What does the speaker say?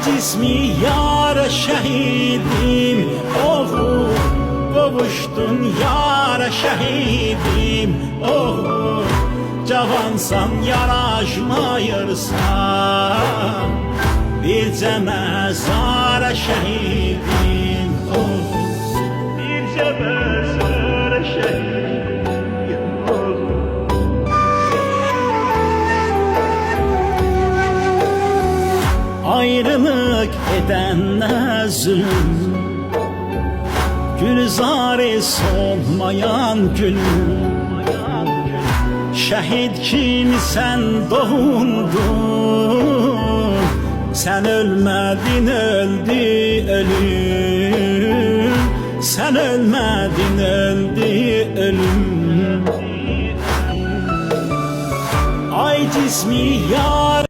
cismi yara şehidim, oğul qovuşdun yara şehidim, oğul cavansan yaraşmayırsan, bircə məzara şehidim, oğul bircə məzara şehidim, oğul. Ayrılık edenler zulüm, gülzarı solmayan gülüm. Şehit kimi sen doğundun, sen ölmedin öldü ölüm, sen ölmedin öldü ölüm. Ay cismi yar